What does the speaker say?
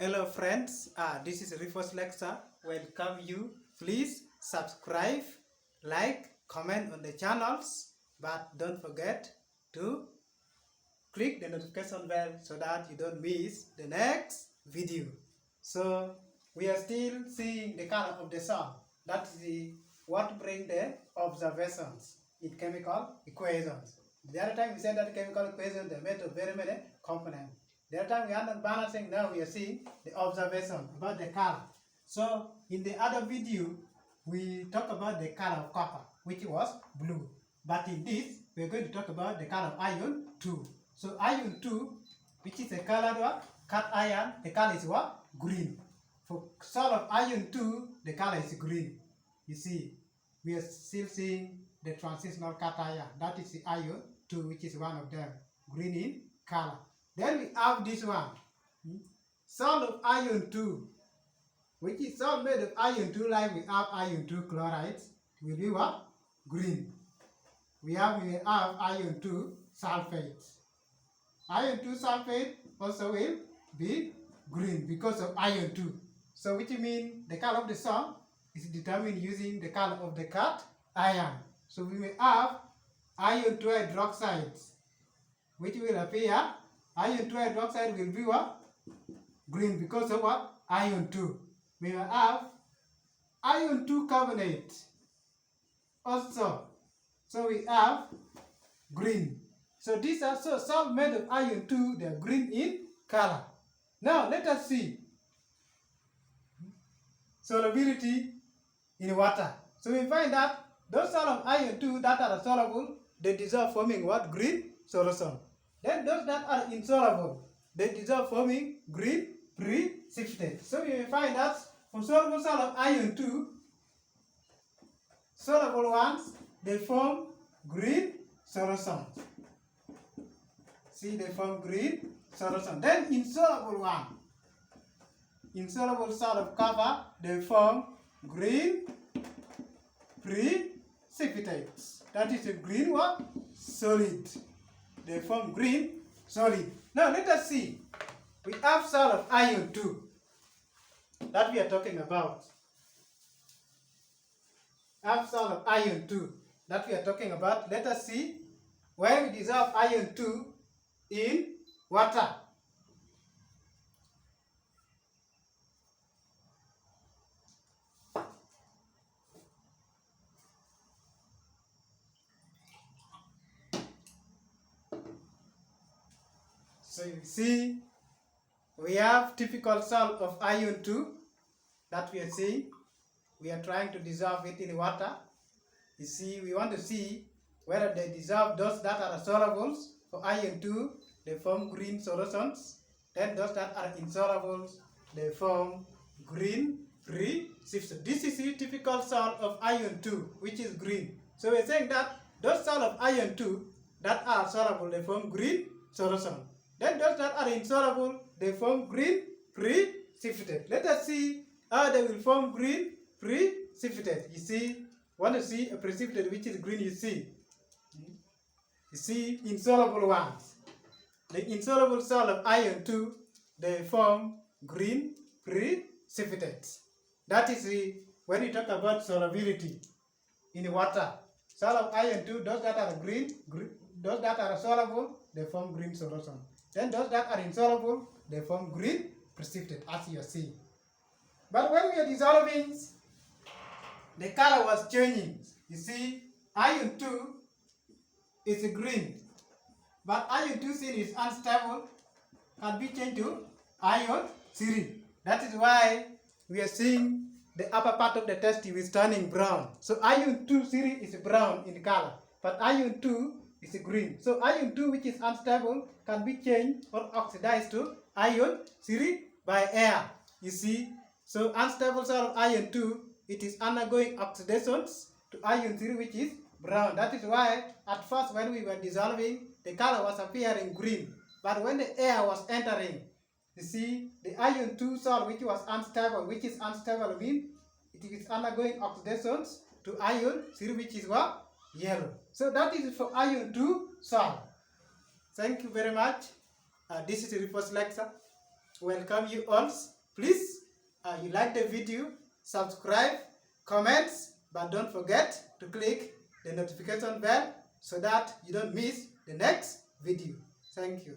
Hello friends, this is RIPOSE lecture. Welcome you. Please subscribe, like, comment on the channels, but don't forget to click the notification bell so that you don't miss the next video. So we are still seeing the color of the sun. That's what bring the observations in chemical equations. The other time we said that chemical equations are made of very many components. The other time we are not balancing, now we are seeing the observation about the color. So in the other video, we talked about the color of copper, which was blue. But in this, we are going to talk about the color of iron 2. So iron 2, which is a colored what? Cut iron, the color is what? Green. For salt of iron 2, the color is green. You see, we are still seeing the transitional cut iron. That is the iron 2, which is one of them, green in color. Then we have this one, salt of iron 2, which is salt made of iron 2, like we have iron 2 chloride, will be what? Green. We have iron 2 sulfate. Iron 2 sulfate also will be green because of iron 2. So which means the color of the sun is determined using the color of the cut iron. So we may have iron 2 hydroxide, which will appear. Iron 2 hydroxide will be what? Green because of what? Iron 2. We will have iron 2 carbonate also. So we have green. So these are salt made of iron 2, they are green in color. Now let us see solubility in water. So we find that those salt of iron 2 that are soluble, they dissolve forming what? Green solution. Then those that are insoluble, they dissolve forming green precipitate. So you will find that for soluble salt of iron 2, soluble ones, they form green solution. See, they form green solution. Then insoluble one, insoluble salt of copper, they form green precipitates. That is a green what? Solid. They form green solid. Now let us see. We have salt of iron 2 that we are talking about. Have salt of iron 2 that we are talking about. Let us see when we dissolve iron 2 in water. So you see, we have typical salt of iron 2 that we are seeing. We are trying to dissolve it in water. You see, we want to see whether they dissolve those that are solubles. For iron 2, they form green solutions. Then those that are insolubles, they form green precipitate. This is the typical salt of iron 2, which is green. So we are saying that those salt of iron 2 that are soluble, they form green solution. Then those that are insoluble, they form green precipitate. Let us see how they will form green precipitate. You see, want to see a precipitate which is green, you see insoluble ones. The insoluble salt of iron 2, they form green precipitates. That is when we talk about solubility in water. Salt of iron 2, those that are those that are soluble, they form green solution. Then those that are insoluble, they form green precipitate, as you are seeing. But when we are dissolving, the color was changing. You see, iron 2 is green, but iron 2 sin is unstable, can be changed to iron 3. That is why we are seeing the upper part of the test is turning brown. So iron 2 series is brown in color, but iron 2 is green. So iron 2, which is unstable, can be changed or oxidized to iron 3 by air. You see, so unstable salt of iron 2, it is undergoing oxidations to iron 3, which is brown. That is why at first when we were dissolving, the color was appearing green. But when the air was entering, you see, the iron 2 salt, which was unstable, means it is undergoing oxidations to iron 3, which is what? Yellow. So that is for iron 2 salt. Thank you very much. This is the RIPOSE lecture. welcome you all. Please, you like the video, subscribe, comments, but don't forget to click the notification bell so that you don't miss the next video. Thank you.